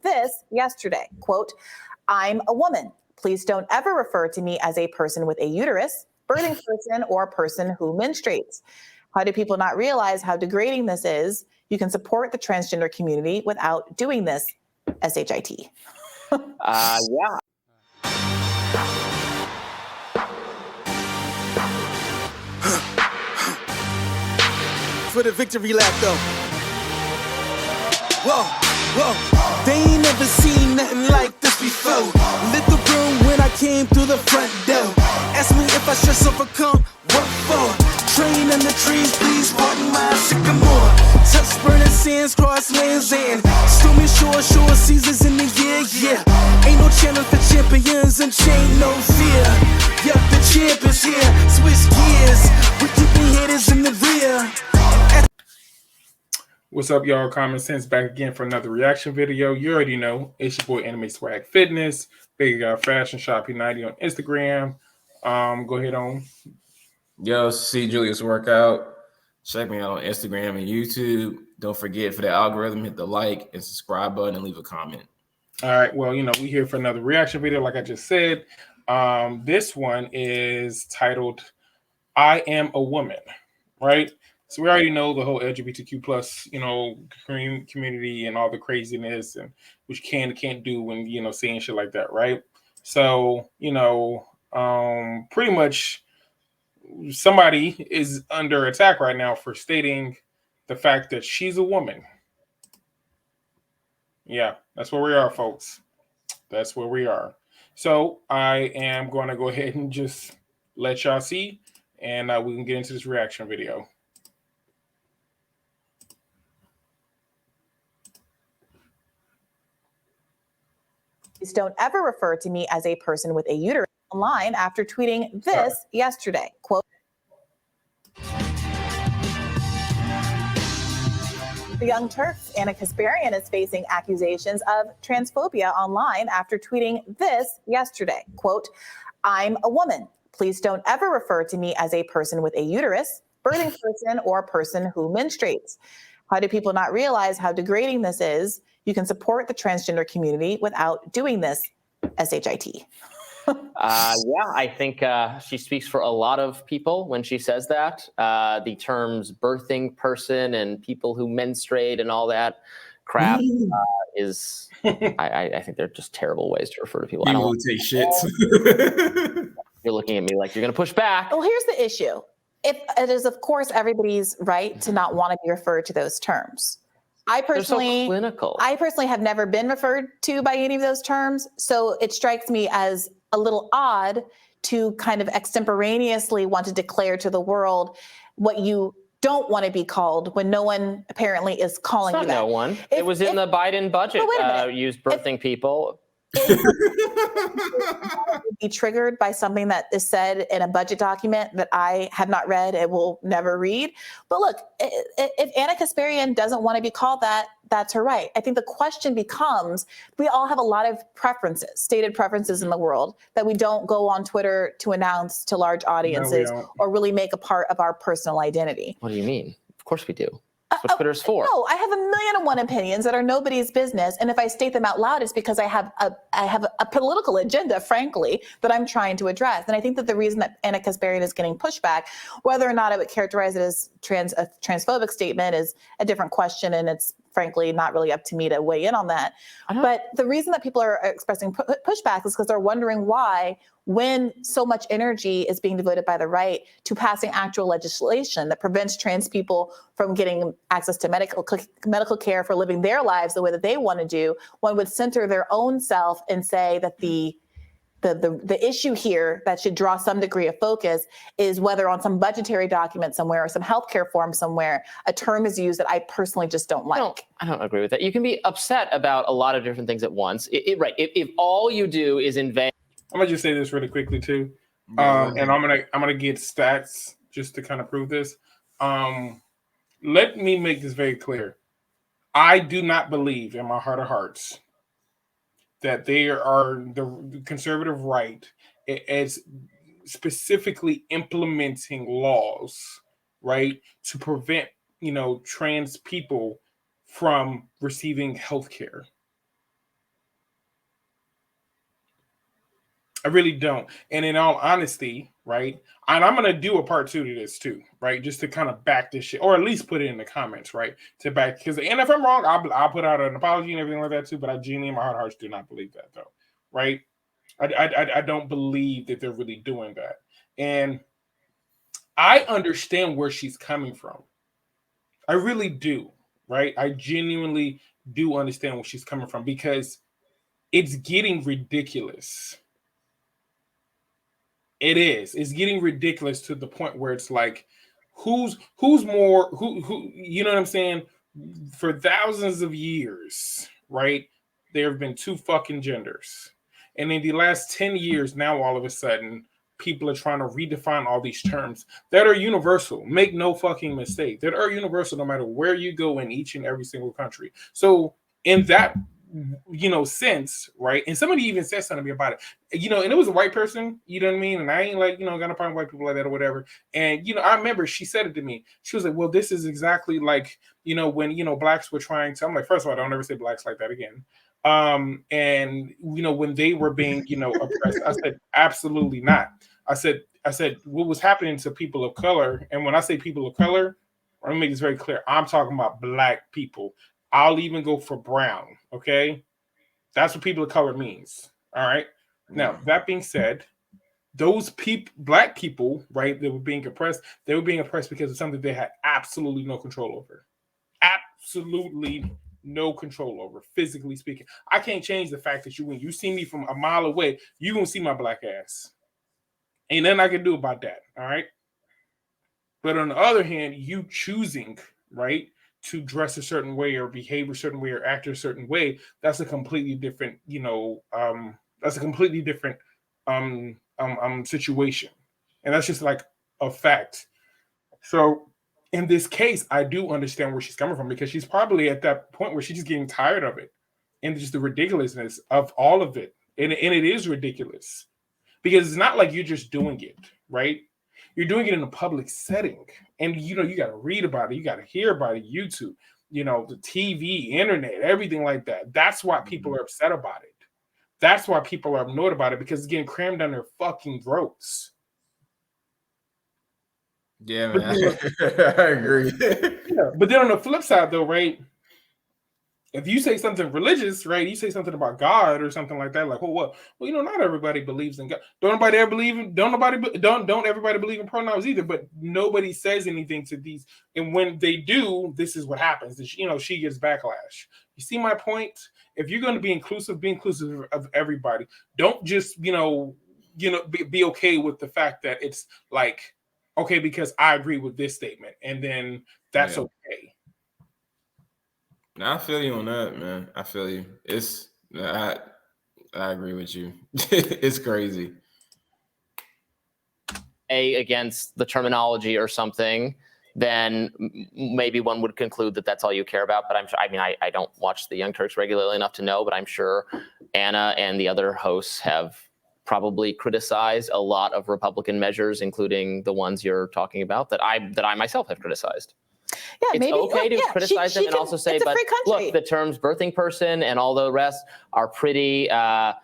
this yesterday. Quote, I'm a woman. Please don't ever refer to me as a person with a uterus, birthing person, or person who menstruates. How do people not realize how degrading this is? You can support the transgender community without doing this. SHIT. Yeah. For the victory lap, though. Whoa. They ain't never seen nothing like this before. Lit the room when I came through the front door. Ask me if I stress overcome, what for? Train in the trees, please pardon my sycamore. Touch burning sands, cross lands, and stormy shore seasons in the year, yeah. Ain't no channel for champions and chain no fear. Yup, the champ is here, switch gears. We keeping haters in the rear. What's up, y'all? Common Sense back again for another reaction video. You already know, it's your boy Anime Swag Fitness, Big Fashion Shop P90 on Instagram. Go ahead on. Yo, see Julius Workout. Check me out on Instagram and YouTube. Don't forget, for the algorithm, hit the like and subscribe button and leave a comment. All right. Well, we here for another reaction video, like I just said. This one is titled, I Am a Woman, right? So we already know the whole LGBTQ plus, community and all the craziness and which can't do when, saying shit like that, right? So, pretty much somebody is under attack right now for stating the fact that she's a woman. Yeah, that's where we are, folks. That's where we are. So I am going to go ahead and just let y'all see, and we can get into this reaction video. Please don't ever refer to me as a person with a uterus online after tweeting this yesterday. Quote, the Young Turks, Anna Kasparian, is facing accusations of transphobia online after tweeting this yesterday. Quote, I'm a woman. Please don't ever refer to me as a person with a uterus, birthing person, or person who menstruates. How do people not realize how degrading this is? You can support the transgender community without doing this. SHIT. Yeah, I think she speaks for a lot of people when she says that. The terms birthing person and people who menstruate and all that crap is, I think they're just terrible ways to refer to people. People who take shits. You're looking at me like you're going to push back. Well, here's the issue. If it is, of course, everybody's right to not want to be referred to those terms. I personally have never been referred to by any of those terms. So it strikes me as a little odd to kind of extemporaneously want to declare to the world what you don't want to be called when no one apparently is calling you that. No one. It was in the Biden budget, used birthing people. Be triggered by something that is said in a budget document that I have not read and will never read. But look, if Anna Kasparian doesn't want to be called that, that's her right. I think the question becomes, we all have a lot of preferences, stated preferences in the world that we don't go on Twitter to announce to large audiences or really make a part of our personal identity. What do you mean? Of course we do. That's what Twitter's for. No, I have 1,000,001 opinions that are nobody's business, and if I state them out loud, it's because I have a political agenda, frankly, that I'm trying to address. And I think that the reason that Anna Kasparian is getting pushback, whether or not I would characterize it as a transphobic statement, is a different question, and it's frankly not really up to me to weigh in on that. But the reason that people are expressing pushback is because they're wondering why, when so much energy is being devoted by the right to passing actual legislation that prevents trans people from getting access to medical care for living their lives the way that they want to do, one would center their own self and say that the issue here that should draw some degree of focus is whether on some budgetary document somewhere or some healthcare form somewhere, a term is used that I personally just don't like. I don't agree with that. You can be upset about a lot of different things at once. If all you do is invent. I'm gonna just say this really quickly too, and I'm gonna get stats just to kind of prove this. Let me make this very clear. I do not believe in my heart of hearts that they are the conservative right as specifically implementing laws, right, to prevent trans people from receiving health care. I really don't. And in all honesty, right? And I'm gonna do a part 2 to this too, right? Just to kind of back this shit, or at least put it in the comments, right? To back, because and if I'm wrong, I'll put out an apology and everything like that too. But I genuinely, in my heart of hearts, do not believe that though, right? I don't believe that they're really doing that, and I understand where she's coming from. I really do, right? I genuinely do understand where she's coming from because it's getting ridiculous. It is. It's getting ridiculous to the point where it's like, who's more who you know what I'm saying? For thousands of years, right? There have been two fucking genders. And in the last 10 years, now all of a sudden, people are trying to redefine all these terms that are universal. Make no fucking mistake. That are universal no matter where you go in each and every single country. So in that sense, right? And somebody even said something to me about it, and it was a white person, you know what I mean? And I ain't like, gonna find white people like that or whatever. And, I remember she said it to me. She was like, well, this is exactly like, when, blacks were trying to, I'm like, first of all, don't ever say blacks like that again. And, when they were being, oppressed, I said, absolutely not. I said, what was happening to people of color? And when I say people of color, let me make this very clear. I'm talking about black people. I'll even go for brown. Okay. That's what people of color means. All right. Now, that being said, those black people, right, that were being oppressed, they were being oppressed because of something they had absolutely no control over. Absolutely no control over, physically speaking. I can't change the fact that when you see me from a mile away, you're going to see my black ass. Ain't nothing I can do about that. All right. But on the other hand, you choosing, right, to dress a certain way or behave a certain way or act a certain way, that's a completely different, that's a completely different situation. And that's just like a fact. So in this case, I do understand where she's coming from because she's probably at that point where she's just getting tired of it and just the ridiculousness of all of it. And it is ridiculous because it's not like you're just doing it, right? You're doing it in a public setting. And, you got to read about it. You got to hear about it. YouTube, the TV, internet, everything like that. That's why people are upset about it. That's why people are annoyed about it because it's getting crammed down their fucking throats. Yeah, man. I agree. Yeah, but then on the flip side, though, right? If you say something religious, right? You say something about God or something like that, like, oh, what? Well, not everybody believes in God. Don't everybody believe in pronouns either, but nobody says anything to these. And when they do, this is what happens. She gets backlash. You see my point? If you're going to be inclusive of everybody. Don't just, be okay with the fact that it's like, okay, because I agree with this statement. And then that's okay. No, I feel you on that, man. I feel you. I agree with you. It's crazy. Against the terminology or something, then maybe one would conclude that that's all you care about. But I don't watch the Young Turks regularly enough to know, but I'm sure Anna and the other hosts have probably criticized a lot of Republican measures, including the ones you're talking about that I myself have criticized. Yeah, it's maybe okay to criticize them and also say, but look, the terms birthing person and all the rest are pretty are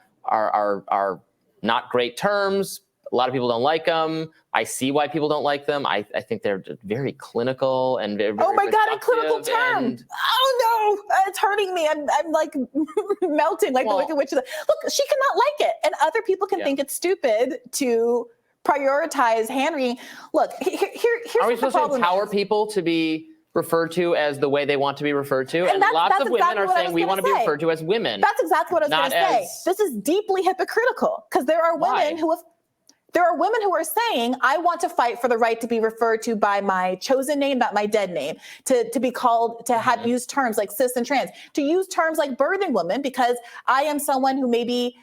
not great terms. A lot of people don't like them. I see why people don't like them. I think they're very clinical and very oh my god, a clinical term. Oh no, it's hurting me. I'm like melting like the Wicked Witch. Look, she cannot like it, and other people can think it's stupid to prioritize hand-wringing. Look, here's are we supposed to empower people to be referred to as the way they want to be referred to? And lots of women are saying we want to be referred to as women. That's exactly what I was going to say. This is deeply hypocritical because there are women who are saying, I want to fight for the right to be referred to by my chosen name, not my dead name, to be called, to have used terms like cis and trans, to use terms like birthing woman because I am someone who maybe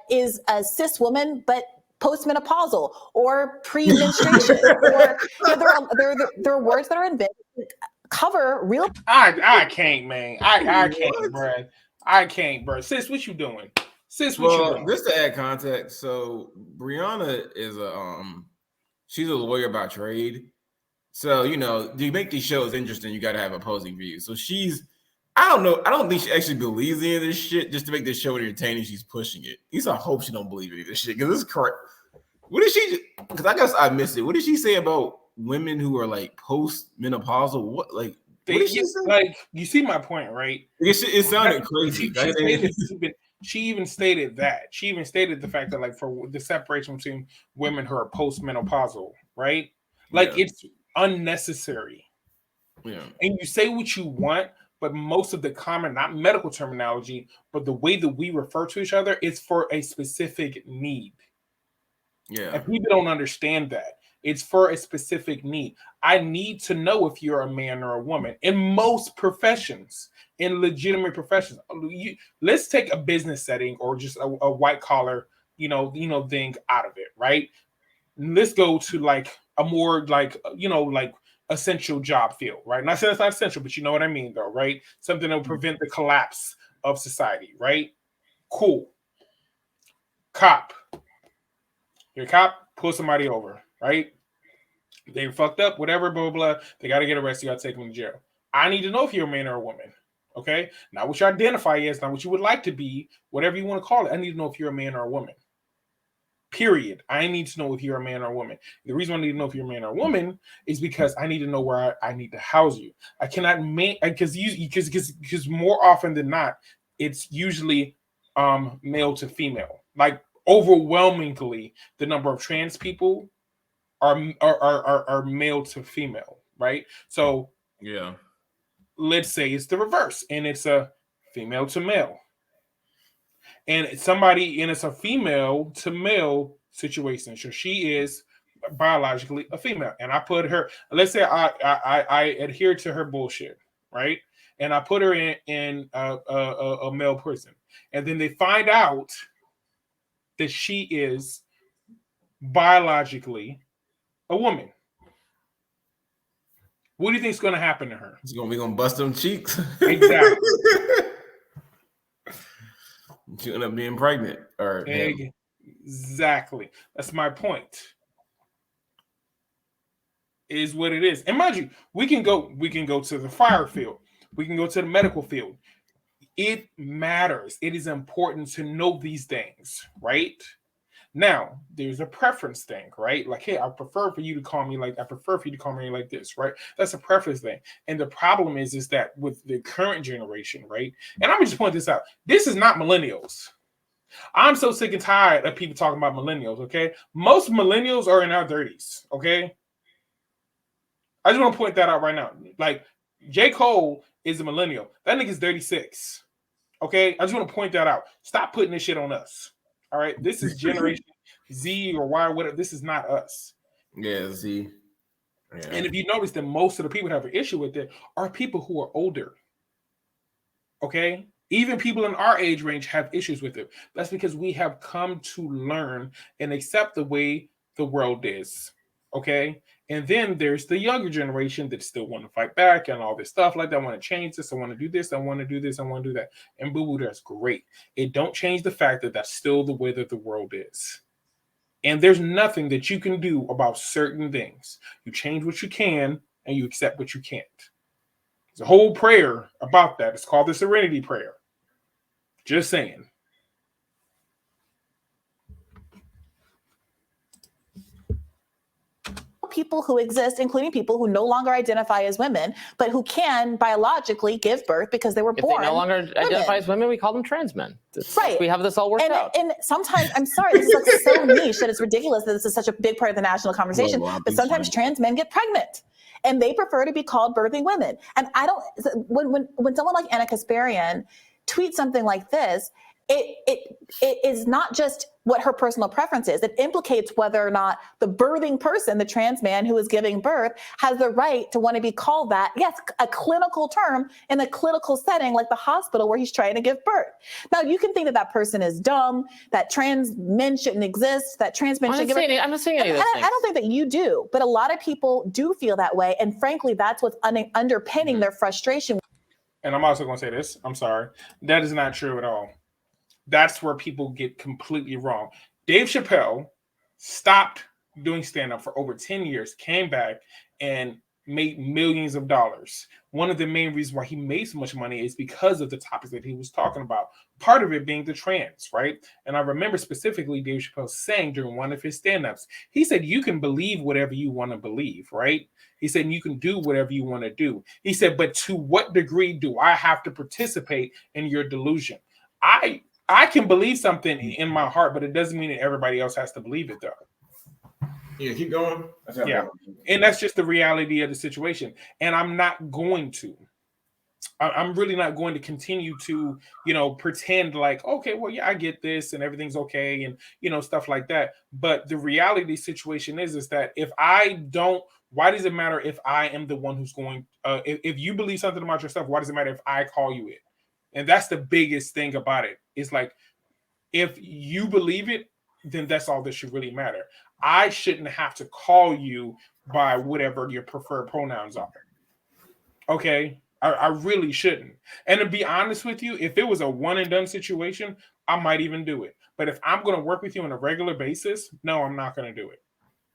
is a cis woman, but postmenopausal or pre-menstruation, or there are words that are invented to cover real. I can't, man. I can't, bro. I can't, bro. Sis, what you doing? Sis, what you doing? Just to add context, so Brianna is she's a lawyer by trade. So to make these shows interesting, you got to have opposing views. So she's I don't know. I don't think she actually believes any of this shit just to make this show entertaining. She's pushing it. At least I hope she don't believe any of this shit because it's correct. What did she? Because I guess I missed it. What did she say about women who are like post-menopausal? What like? What did she say? Like, you see my point, right? It sounded crazy. She even stated that. She even stated the fact that, like, for the separation between women who are post-menopausal, right? Like, it's unnecessary. Yeah. And you say what you want, but most of the common, not medical terminology, but the way that we refer to each other is for a specific need. Yeah. And people don't understand that. It's for a specific need. I need to know if you're a man or a woman in most professions, in legitimate professions. Let's take a business setting or just a white collar, thing out of it, right? Let's go to like a more like essential job field, right? Not saying it's not essential, but you know what I mean, though, right? Something that will prevent the collapse of society, right? Cool. Cop. Your cop, pull somebody over, right? They fucked up, whatever, blah, blah, blah. They got to get arrested. You got to take them to jail. I need to know if you're a man or a woman, okay? Not what you identify as, not what you would like to be, whatever you want to call it. I need to know if you're a man or a woman. Period. I need to know if you're a man or a woman. The reason I need to know if you're a man or a woman is because I need to know where I need to house you. I cannot make, because more often than not, it's usually male to female. Like, overwhelmingly, the number of trans people are male to female, right? So yeah, let's say it's the reverse, and it's a female to male, and it's a female to male situation. So she is biologically a female, and I put her. Let's say I adhere to her bullshit, right? And I put her in a male prison, and then they find out that she is biologically a woman. What do you think is going to happen to her? We're gonna bust them cheeks. Exactly. She end up being pregnant, or exactly. That's my point. It is what it is. And mind you, we can go to the fire field. We can go to the medical field. It matters. It is important to know these things, right? Now, there's a preference thing, right? Like, hey, I prefer for you to call me like this, right? That's a preference thing. And the problem is that with the current generation, right? And I'm gonna just point this out. This is not millennials. I'm so sick and tired of people talking about millennials, okay? Most millennials are in our 30s, okay? I just want to point that out right now. Like, J. Cole is a millennial. That nigga's 36, okay? I just want to point that out. Stop putting this shit on us. All right, this is Generation Z or Y or whatever. This is not us. Yeah, Z. Yeah. And if you notice that most of the people who have an issue with it are people who are older. Okay? Even people in our age range have issues with it. That's because we have come to learn and accept the way the world is. Okay? And then there's the younger generation that still want to fight back and all this stuff like that. I want to change this. I want to do this. I want to do this. I want to do that. And boo-boo, that's great. It don't change the fact that that's still the way that the world is. And there's nothing that you can do about certain things. You change what you can and you accept what you can't. There's a whole prayer about that. It's called the Serenity Prayer. Just saying. People who exist, including people who no longer identify as women, but who can biologically give birth because they were born. If they no longer identify as women, we call them trans men. Right. We have this all worked out. And sometimes, I'm sorry, this is like so niche that it's ridiculous that this is such a big part of the national conversation, but sometimes trans men get pregnant and they prefer to be called birthing women. And I don't, when someone like Anna Kasparian tweets something like this, it is not just what her personal preference is. It implicates whether or not the birthing person, the trans man who is giving birth, has the right to want to be called that. Yes, a clinical term in a clinical setting like the hospital where he's trying to give birth. Now, you can think that that person is dumb, that trans men shouldn't exist, that trans men should give birth. I'm not saying any of those things. I don't think that you do, but a lot of people do feel that way. And frankly, that's what's underpinning their frustration. And I'm also going to say this. I'm sorry. That is not true at all. That's where people get completely wrong. Dave Chappelle stopped doing stand-up for over 10 years, came back, and made millions of dollars. One of the main reasons why he made so much money is because of the topics that he was talking about. Part of it being the trans, right? And I remember specifically Dave Chappelle saying during one of his stand-ups, he said, you can believe whatever you want to believe, right? He said, you can do whatever you want to do. He said, but to what degree do I have to participate in your delusion? I can believe something in my heart, but it doesn't mean that everybody else has to believe it, though. Yeah, keep going. Yeah, and that's just the reality of the situation. And I'm not going to. I'm really not going to continue to, pretend like, okay, well, yeah, I get this and everything's okay and, stuff like that. But the reality of the situation is that if I don't, why does it matter if I am the one who's going, if you believe something about yourself, why does it matter if I call you it? And that's the biggest thing about it. It's like, if you believe it, then that's all that should really matter. I shouldn't have to call you by whatever your preferred pronouns are. Okay? I really shouldn't. And to be honest with you, if it was a one and done situation, I might even do it. But if I'm going to work with you on a regular basis, no, I'm not going to do it.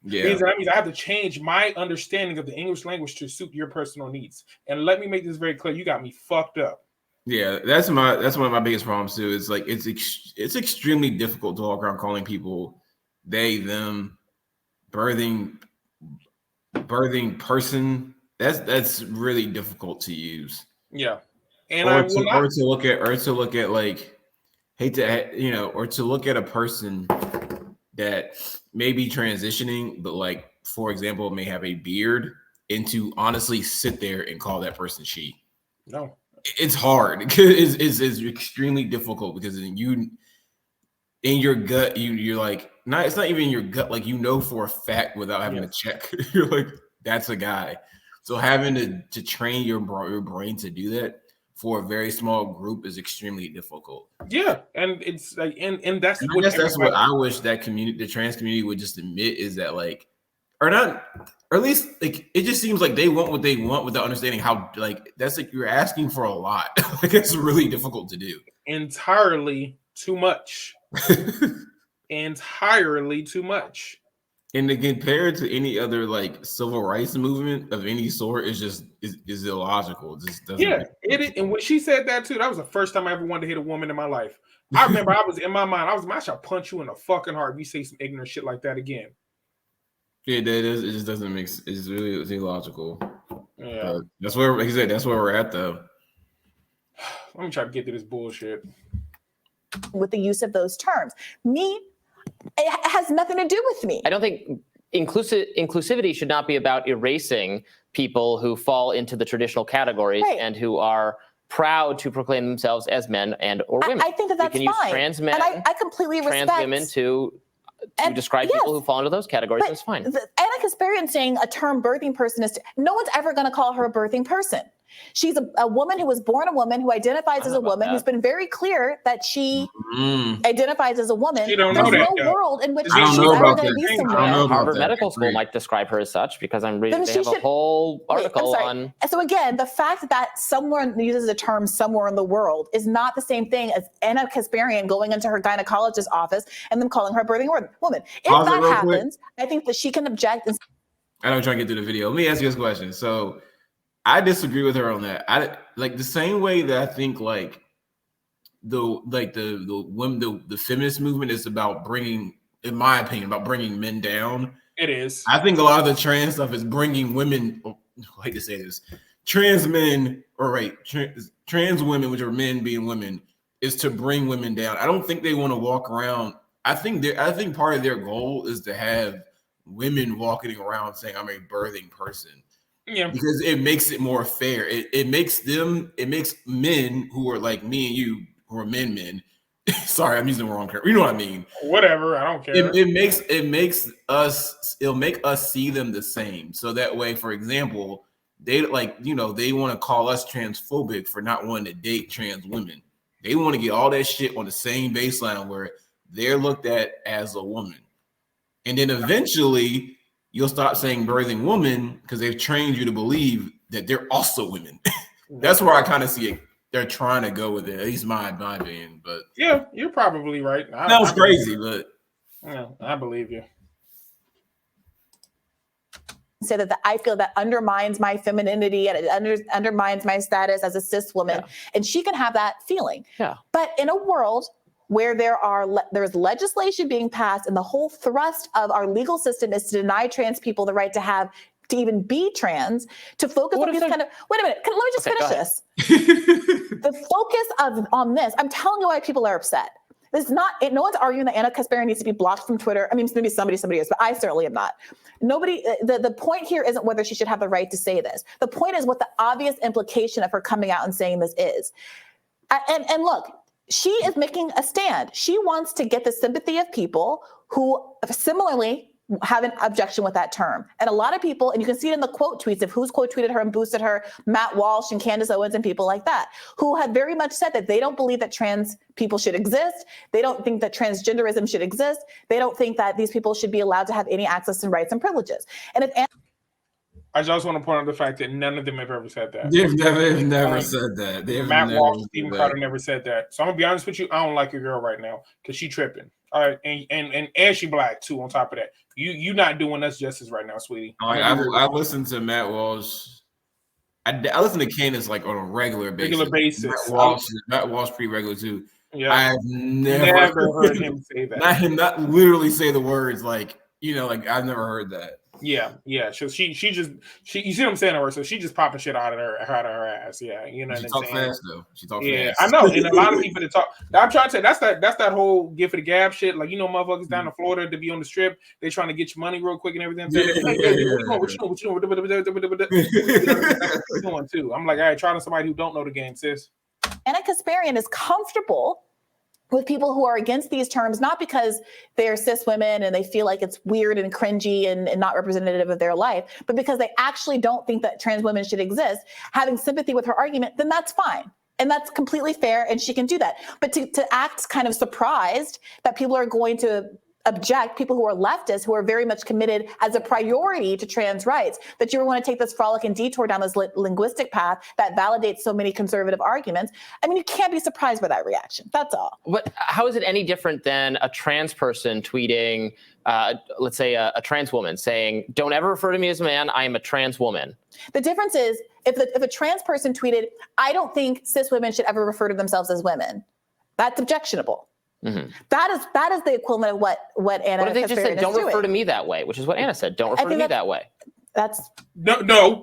Yeah. Because that means I have to change my understanding of the English language to suit your personal needs. And let me make this very clear. You got me fucked up. Yeah, that's one of my biggest problems too. Is like it's extremely difficult to walk around calling people they, them, birthing person. That's really difficult to use. Yeah, and or to look at like or to look at a person that may be transitioning, but like for example may have a beard, and to honestly sit there and call that person she. No. It's hard. It's extremely difficult because in your gut, you're like, it's not even in your gut, like for a fact without having to check. You're like, that's a guy. So having to train your brain to do that for a very small group is extremely difficult. Yeah, and it's like, and that's I guess that's what I wish that the trans community would just admit, is that like, or not, or at least like it just seems like they want what they want without understanding how, like, that's like you're asking for a lot. Like it's really difficult to do. Entirely too much. Entirely too much. And to compare it to any other like civil rights movement of any sort is illogical. It just doesn't. And when she said that too, that was the first time I ever wanted to hit a woman in my life. I remember I was in my mind, I shall punch you in the fucking heart if you say some ignorant shit like that again. It is. It just doesn't make. It's illogical. Yeah, but that's where, like I said, that's where we're at though. Let me try to get to this bullshit. With the use of those terms, it has nothing to do with me. I don't think inclusivity should not be about erasing people who fall into the traditional categories and who are proud to proclaim themselves as men and or women. I think that's fine. You can use trans men, and I completely trans respect women to describe people who fall into those categories. That's fine. Anna Kasparian saying a term birthing person no one's ever going to call her a birthing person. She's a woman who was born a woman, who identifies as a woman, who's been very clear that she identifies as a woman. There's no world in which she's ever going to be someone. Harvard Medical School might describe her as such, because I'm reading they have a whole article on. So again, the fact that someone uses a term somewhere in the world is not the same thing as Anna Kasparian going into her gynecologist's office and then calling her a birthing woman. If that happens, I think that she can object. I know I'm trying to get through the video. Let me ask you this question. So I disagree with her on that. I like the same way that I think like the feminist movement is about bringing, in my opinion, about bringing men down. It is. I think a lot of the trans stuff is bringing women. I hate to say this, trans men, trans women, which are men being women, is to bring women down. I don't think they want to walk around. I think part of their goal is to have women walking around saying, I'm a birthing person. Yeah, because it makes it more fair. It makes men who are like me and you, who are men. Sorry, I'm using the wrong term. You know what I mean? Whatever, I don't care. It'll make us see them the same. So that way, for example, they want to call us transphobic for not wanting to date trans women. They want to get all that shit on the same baseline where they're looked at as a woman. And then eventually you'll stop saying birthing woman because they've trained you to believe that they're also women. That's where I kind of see it. They're trying to go with it. At least my opinion. But yeah, you're probably right. That was crazy, but yeah, I believe you. say that I feel that undermines my femininity and it undermines my status as a cis woman. Yeah. And she can have that feeling. Yeah. But in a world where there's legislation being passed and the whole thrust of our legal system is to deny trans people the right to even be trans, to focus on these kind of, wait a minute, let me just finish this. The focus on this, I'm telling you why people are upset. This is not, no one's arguing that Anna Kasparian needs to be blocked from Twitter. I mean, maybe somebody is, but I certainly am not. Nobody, the point here isn't whether she should have the right to say this. The point is what the obvious implication of her coming out and saying this is. And look, she is making a stand. She wants to get the sympathy of people who similarly have an objection with that term. And a lot of people, and you can see it in the quote tweets of who's quote tweeted her and boosted her, Matt Walsh and Candace Owens and people like that, who have very much said that they don't believe that trans people should exist. They don't think that transgenderism should exist. They don't think that these people should be allowed to have any access and rights and privileges. And if I just want to point out the fact that none of them have ever said that. They've never said that. Matt Walsh, Stephen Carter never said that. So I'm gonna be honest with you, I don't like your girl right now because she tripping. All right, and she black too. On top of that, you not doing us justice right now, sweetie. I listened to Matt Walsh. I listen to Candace like on a regular basis. Matt Walsh pretty regular too. Yeah, I've never heard him say that. Not literally say the words like I've never heard that. Yeah. So she just you see what I'm saying to her? So she just popping shit out of her ass. Yeah, you know. She talks fast though. She talks fast. I know. And a lot of people that talk. I'm trying to say that's that whole give for the gab shit. Like motherfuckers down in Florida to be on the strip. They trying to get your money real quick and everything. What you doing too? I'm like, all right, trying to somebody who don't know the game, sis. Anna Kasparian is comfortable with people who are against these terms, not because they're cis women and they feel like it's weird and cringy and not representative of their life, but because they actually don't think that trans women should exist, having sympathy with her argument, then that's fine. And that's completely fair, and she can do that. But to act kind of surprised that people are going to object, people who are leftists, who are very much committed as a priority to trans rights, that you want to take this frolic and detour down this linguistic path that validates so many conservative arguments. I mean, you can't be surprised by that reaction. That's all. But how is it any different than a trans person tweeting, let's say a trans woman saying, don't ever refer to me as a man, I am a trans woman? The difference is if a trans person tweeted, I don't think cis women should ever refer to themselves as women, that's objectionable. Mm-hmm. That is the equivalent of what Anna. What if they just said, "Don't refer to me that way," which is what Anna said. Don't refer to me that way. That's no.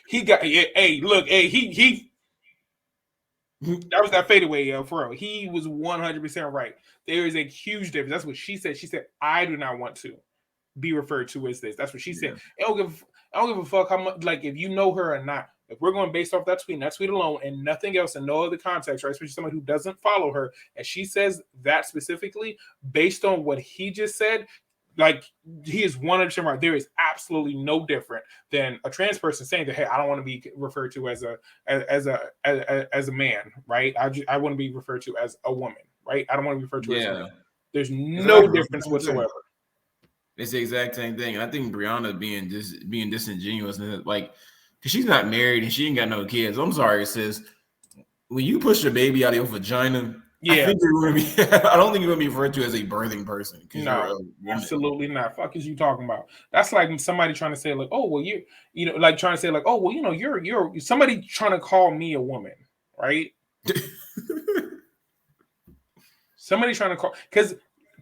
He got. Hey, look. Hey, he. That was that fadeaway, for real. He was 100% right. There is a huge difference. That's what she said. She said, "I do not want to be referred to as this." That's what she said. I don't give a fuck how much. Like if you know her or not. If we're going based off that tweet alone and nothing else and no other context, right? Especially someone who doesn't follow her, and she says that specifically based on what he just said, like he is 100% right. There is absolutely no different than a trans person saying that, hey, I don't want to be referred to as a man, right? I want to be referred to as a woman, right? I don't want to be referred to as a man. There's no difference whatsoever. It's the exact same thing. I think Brianna being disingenuous and like. Because she's not married and she ain't got no kids. I'm sorry, sis. When you push a baby out of your vagina, I don't think you're going to be referred to as a birthing person. No, absolutely not. Fuck is you talking about? That's like somebody trying to say like, oh, well, like trying to say like, oh, well, you're somebody trying to call me a woman, right? Somebody trying to call because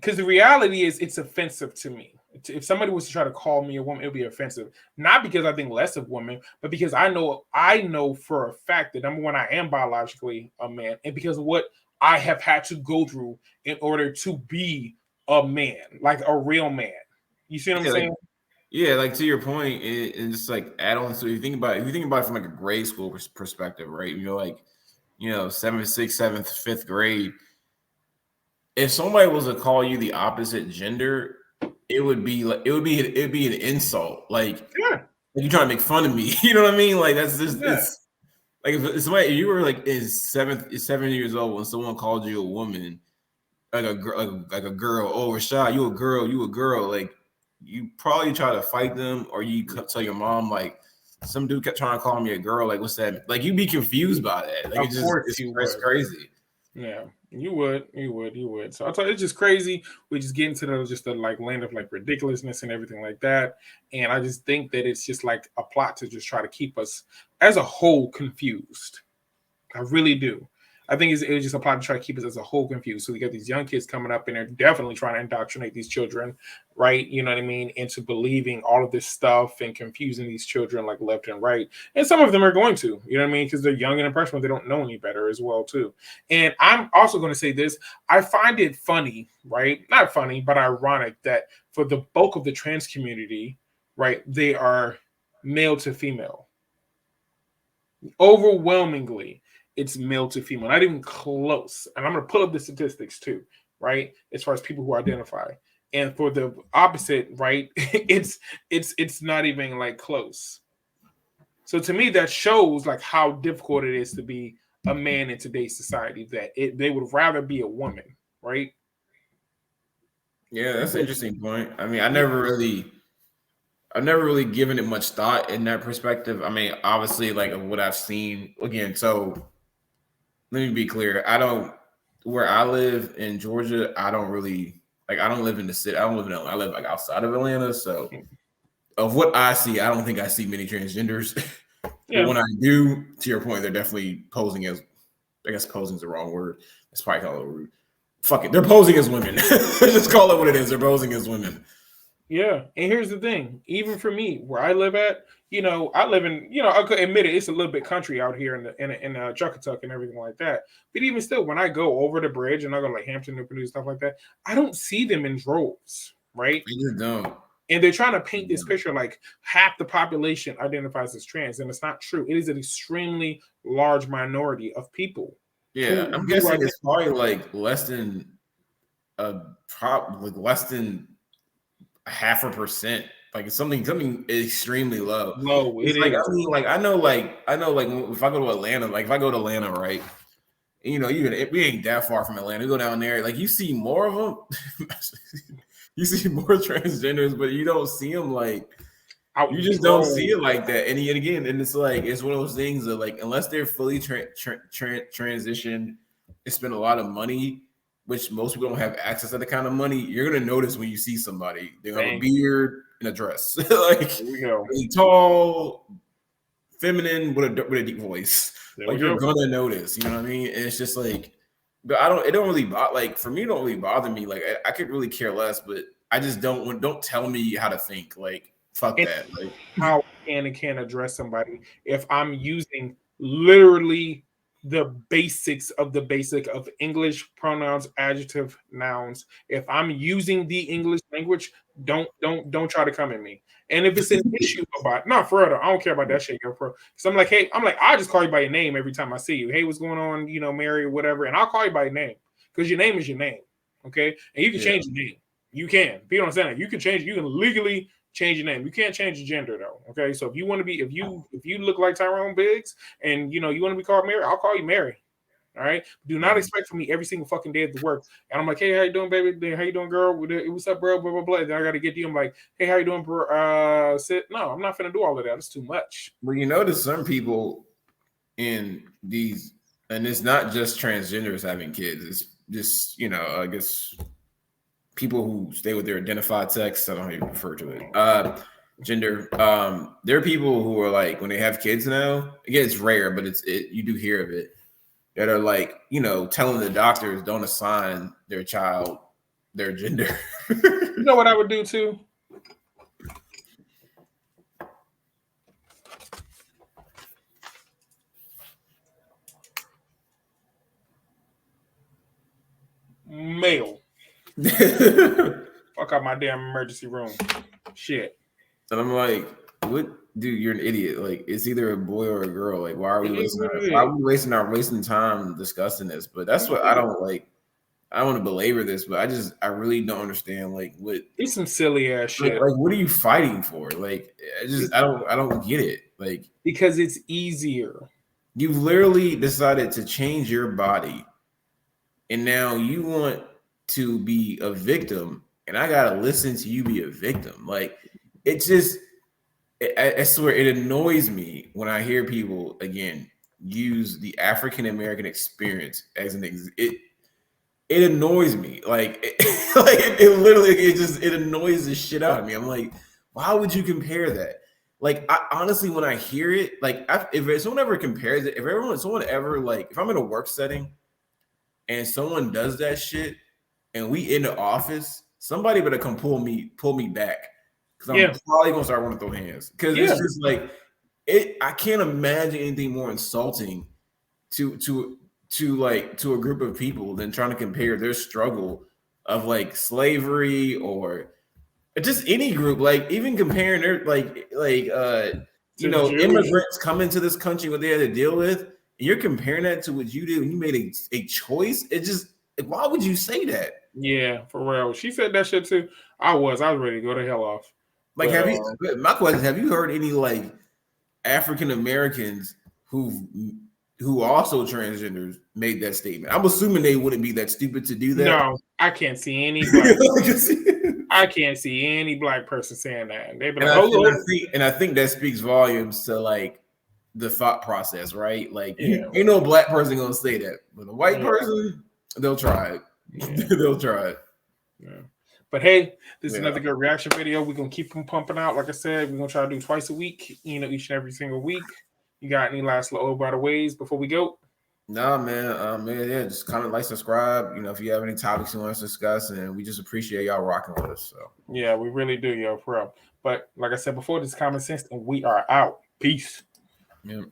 the reality is it's offensive to me. If somebody was to try to call me a woman, it would be offensive. Not because I think less of women, but because I know for a fact that number one, I am biologically a man, and because of what I have had to go through in order to be a man, like a real man. You see what I'm saying? Like to your point, and just like add on. So if you think about it from like a grade school perspective, right? 7th, 6th, 7th, 5th grade. If somebody was to call you the opposite gender, it would be an insult. Like, you're trying to make fun of me. You know what I mean? Like that's just it's like if somebody you were like 7 years old when someone called you a woman, like a girl. Oh, Rashad, you a girl. Like you probably try to fight them, or you tell your mom like some dude kept trying to call me a girl. Like what's that? Like you'd be confused by that. Like it's crazy. Yeah. You would. So I thought it's just crazy. We just get into the like land of like ridiculousness and everything like that. And I just think that it's just like a plot to just try to keep us as a whole confused. I really do. I think it was just a plot to try to keep us as a whole confused. So we got these young kids coming up and they're definitely trying to indoctrinate these children, right? You know what I mean? Into believing all of this stuff and confusing these children like left and right. And some of them are going to, you know what I mean? Because they're young and impressionable. They don't know any better as well, too. And I'm also going to say this. I find it funny, right? Not funny, but ironic that for the bulk of the trans community, right, they are male to female. Overwhelmingly, it's male to female, not even close. And I'm going to pull up the statistics too, right? As far as people who identify. And for the opposite, right, it's not even like close. So to me, that shows like how difficult it is to be a man in today's society, that they would rather be a woman, right? Yeah, that's an interesting point. I mean, I've never really given it much thought in that perspective. I mean, obviously, like of what I've seen again. So let me be clear. Where I live in Georgia, I don't really like. I don't live in the city. I don't live in Atlanta. I live like outside of Atlanta. So of what I see, I don't think I see many transgenders. Yeah. But when I do, to your point, they're definitely posing as. I guess posing is the wrong word. It's probably called rude. Fuck it. They're posing as women. Just call it what it is. They're posing as women. Yeah, and here's the thing. Even for me, where I live at, you know, I live in, you know, I could admit it, it's a little bit country out here in Chuckatuck and everything like that. But even still, when I go over the bridge and I go to like Hampton, Newport News, stuff like that, I don't see them in droves, right? They just don't. And they're trying to paint this picture like half the population identifies as trans, and it's not true. It is an extremely large minority of people. Yeah, I'm guessing it's probably like less than 0.5%, like it's something extremely low. No, it's like is. I mean, like I know, like if I go to Atlanta, right? You know, we ain't that far from Atlanta. We go down there, like you see more of them. You see more transgenders, but you don't see them like. You just don't see it like that. And again, it's like it's one of those things that like unless they're fully transitioned, they spend a lot of money, which most people don't have access to that kind of money. You're gonna notice when you see somebody, they have a beard and a dress, like really tall, feminine with a deep voice. Like you're gonna notice, you know what I mean? And it's just like, but it don't really like for me, it don't really bother me. Like I could really care less, but I just don't tell me how to think. Like fuck that. Like how I can address somebody if I'm using literally the basics of the basic of English pronouns, adjective, nouns. If I'm using the English language, don't try to come at me. And if it's an issue about for real, I don't care about that shit, yo, bro. Because I'm like, I'll just call you by your name every time I see you. Hey, what's going on? You know, Mary or whatever, and I'll call you by your name because your name is your name. Okay, and you can change your name. You can. People don't understand that. You can change. You can legally change your name. You can't change your gender though. Okay, so if you want to be, if you look like Tyrone Biggs and you know you want to be called Mary, I'll call you Mary. All right. Do not expect from me every single fucking day at the work. And I'm like, hey, how you doing, baby? How you doing, girl? What's up, bro? Blah blah blah. Then I got to get to you. I'm like, hey, how you doing, bro? Sit. No, I'm not gonna do all of that. It's too much. Well, you notice some people in these, and it's not just transgenders having kids. It's just I guess. People who stay with their identified sex, I don't know how you refer to it, gender. There are people who are like, when they have kids now, again, it's rare, but you do hear of it, that are like, telling the doctors don't assign their child their gender. You know what I would do too? Male. Fuck out my damn emergency room. Shit. And I'm like, what? Dude, you're an idiot. Like, it's either a boy or a girl. Like, why are we wasting time discussing this? But that's what I don't like. I don't want to belabor this, but I really don't understand. Like, what? It's some silly ass shit. Like, what are you fighting for? Like, I don't get it. Like, because it's easier. You've literally decided to change your body, and now you want to be a victim, and I gotta listen to you be a victim. Like, it's just, I swear, it annoys me when I hear people again use the African American experience as it annoys me. Like, it literally, it annoys the shit out of me. I'm like, why would you compare that? Like, I honestly, when I hear it, like, if someone ever compares it, someone ever, like, if I'm in a work setting and someone does that shit and we in the office, somebody better come pull me back. Because I'm probably gonna start wanting to throw hands. Because it's just like I can't imagine anything more insulting to a group of people than trying to compare their struggle of like slavery or just any group, like even comparing their immigrants coming to this country, what they had to deal with, and you're comparing that to what you did when you made a choice. It just, why would you say that? Yeah, for real. She said that shit too. I was ready to go the hell off. Like, my question, have you heard any like African Americans who also transgenders made that statement? I'm assuming they wouldn't be that stupid to do that. No, I can't see any I can't see any black person saying that. They've been and I think that speaks volumes to like the thought process, right? Like, ain't no black person gonna say that, but a white person, they'll try it. Yeah. They'll try it. Yeah. But hey, this is another good reaction video. We're gonna keep them pumping out. Like I said, we're gonna try to do twice a week, each and every single week. You got any last little by the ways before we go? Nah, man. Just comment, like, subscribe. If you have any topics you want us to discuss, and we just appreciate y'all rocking with us. So yeah, we really do, yo, for real. But like I said before, this is Common Sense, and we are out. Peace. Yeah.